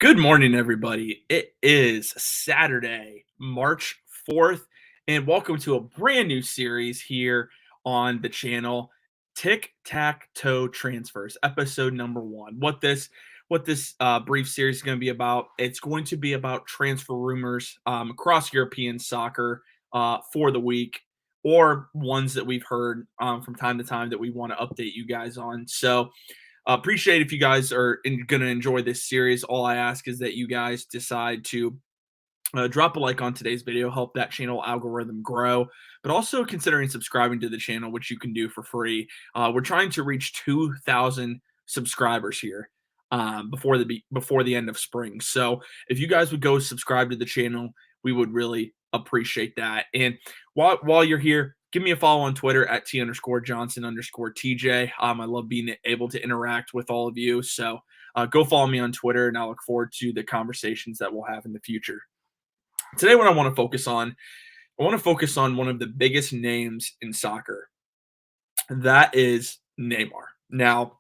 Good morning, everybody. It is Saturday, March 4th, and welcome to a brand new series here on the channel, Tic Tac Toe Transfers, episode number one. What this brief series is going to be about? It's going to be about transfer rumors across European soccer for the week, or ones that we've heard from time to time that we want to update you guys on. So appreciate if you guys are going to enjoy this series. All I ask is that you guys decide to drop a like on today's video, help that channel algorithm grow, but also considering subscribing to the channel, which you can do for free. We're trying to reach 2,000 subscribers here before the end of spring. So if you guys would go subscribe to the channel, we would really appreciate that. And while you're here, give me a follow on Twitter at T_Johnson_TJ. I love being able to interact with all of you. So go follow me on Twitter, and I look forward to the conversations that we'll have in the future. Today, what I want to focus on, I want to focus on one of the biggest names in soccer. That is Neymar. Now,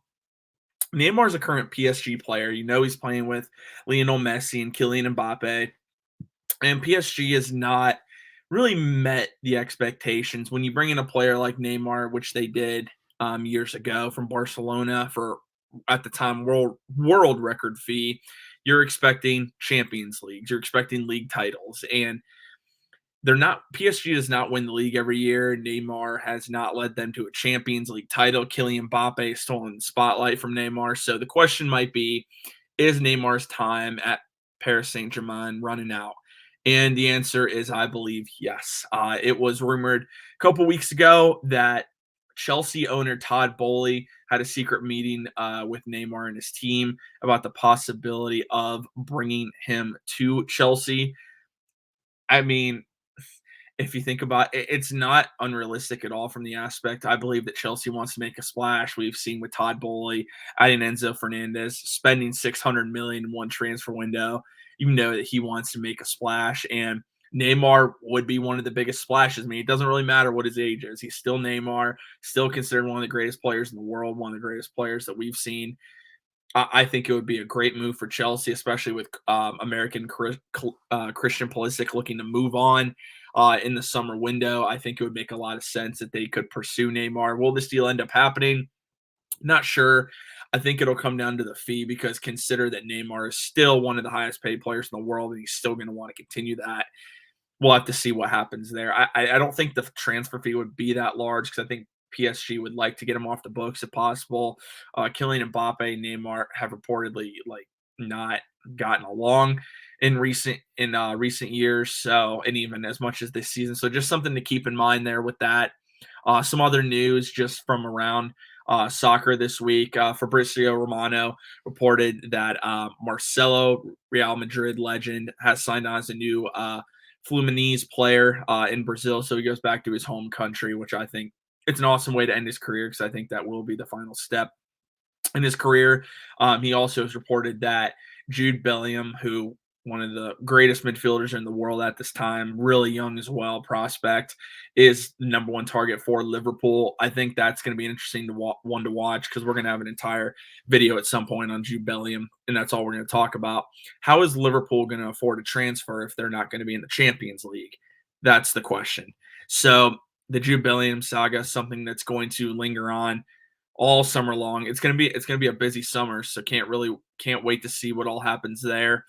Neymar is a current PSG player. You know he's playing with Lionel Messi and Kylian Mbappe. And PSG has not really met the expectations. When you bring in a player like Neymar, which they did years ago from Barcelona for, at the time, world record fee, you're expecting Champions Leagues, you're expecting league titles, and they're not. PSG does not win the league every year. Neymar has not led them to a Champions League title. Kylian Mbappe has stolen the spotlight from Neymar. So the question might be, is Neymar's time at Paris Saint-Germain running out? And the answer is, I believe, yes. It was rumored a couple weeks ago that Chelsea owner Todd Boehly had a secret meeting with Neymar and his team about the possibility of bringing him to Chelsea. I mean, if you think about it, it's not unrealistic at all from the aspect. I believe that Chelsea wants to make a splash. We've seen with Todd Boehly, adding Enzo Fernandez, spending 600 million in one transfer window. You know that he wants to make a splash, and Neymar would be one of the biggest splashes. I mean, it doesn't really matter what his age is. He's still Neymar, still considered one of the greatest players in the world, one of the greatest players that we've seen. I think it would be a great move for Chelsea, especially with American Christian Pulisic looking to move on in the summer window. I think it would make a lot of sense that they could pursue Neymar. Will this deal end up happening? Not sure. I think it'll come down to the fee, because consider that Neymar is still one of the highest paid players in the world, and he's still going to want to continue that. We'll have to see what happens there. I don't think the transfer fee would be that large, because I think PSG would like to get him off the books if possible. Kylian Mbappe and Neymar have reportedly not gotten along in recent years. So, and even as much as this season. So just something to keep in mind there with that. Some other news just from around soccer this week. Fabrizio Romano reported that Marcelo, Real Madrid legend, has signed on as a new Fluminense player in Brazil. So he goes back to his home country, which I think it's an awesome way to end his career, because I think that will be the final step in his career. He also has reported that Jude Bellingham, who one of the greatest midfielders in the world at this time, really young as well, prospect, is the number one target for Liverpool. I think that's going to be interesting one to watch, because we're going to have an entire video at some point on Jude Bellingham, and that's all we're going to talk about. How is Liverpool going to afford a transfer if they're not going to be in the Champions League? That's the question. So the Jude Bellingham saga is something that's going to linger on all summer long. It's gonna be a busy summer, so can't wait to see what all happens there.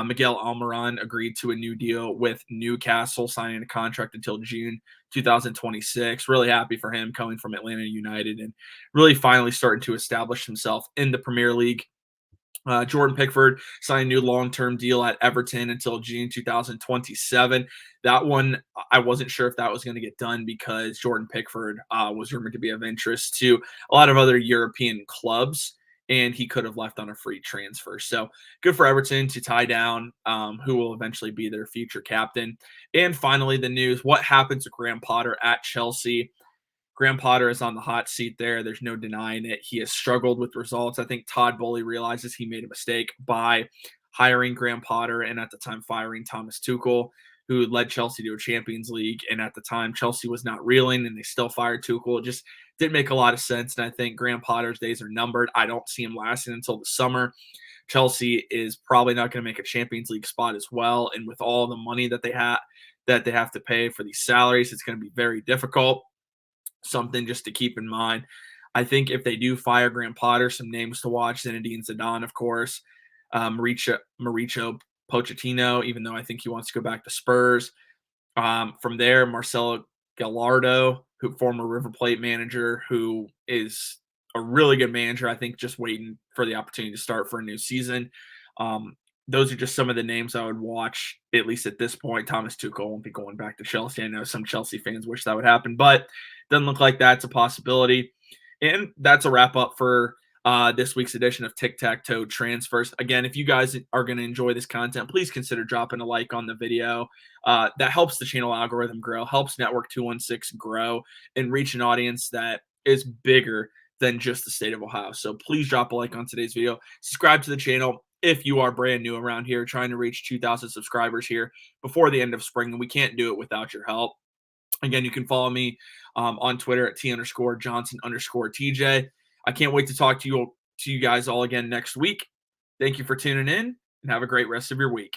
Miguel Almiron agreed to a new deal with Newcastle, signing a contract until June 2026. Really happy for him, coming from Atlanta United and really finally starting to establish himself in the Premier League. Jordan Pickford signed a new long-term deal at Everton until June 2027. That one, I wasn't sure if that was going to get done, because Jordan Pickford was rumored to be of interest to a lot of other European clubs, and he could have left on a free transfer. So good for Everton to tie down who will eventually be their future captain. And finally, the news: what happens to Graham Potter at Chelsea? Graham Potter is on the hot seat there. There's no denying it. He has struggled with results. I think Todd Boehly realizes he made a mistake by hiring Graham Potter, and at the time firing Thomas Tuchel, who led Chelsea to a Champions League. And at the time, Chelsea was not reeling, and they still fired Tuchel. It just didn't make a lot of sense. And I think Graham Potter's days are numbered. I don't see him lasting until the summer. Chelsea is probably not going to make a Champions League spot as well. And with all the money that they have to pay for these salaries, it's going to be very difficult. Something just to keep in mind. I think if they do fire Graham Potter, some names to watch: Zinedine Zidane, of course, Mauricio Pochettino, even though I think he wants to go back to Spurs. From there, Marcelo Gallardo, who former River Plate manager, who is a really good manager. I think just waiting for the opportunity to start for a new season. Um, those are just some of the names I would watch, at least at this point. Thomas Tuchel won't be going back to Chelsea. I know some Chelsea fans wish that would happen, but doesn't look like that's a possibility. And that's a wrap up for this week's edition of Tic Tac Toe Transfers. Again, if you guys are going to enjoy this content, please consider dropping a like on the video. That helps the channel algorithm grow, helps Network 216 grow, and reach an audience that is bigger than just the state of Ohio. So please drop a like on today's video. Subscribe to the channel if you are brand new around here, trying to reach 2,000 subscribers here before the end of spring, and we can't do it without your help. Again, you can follow me on Twitter at T_Johnson_TJ. I can't wait to talk to you guys all again next week. Thank you for tuning in, and have a great rest of your week.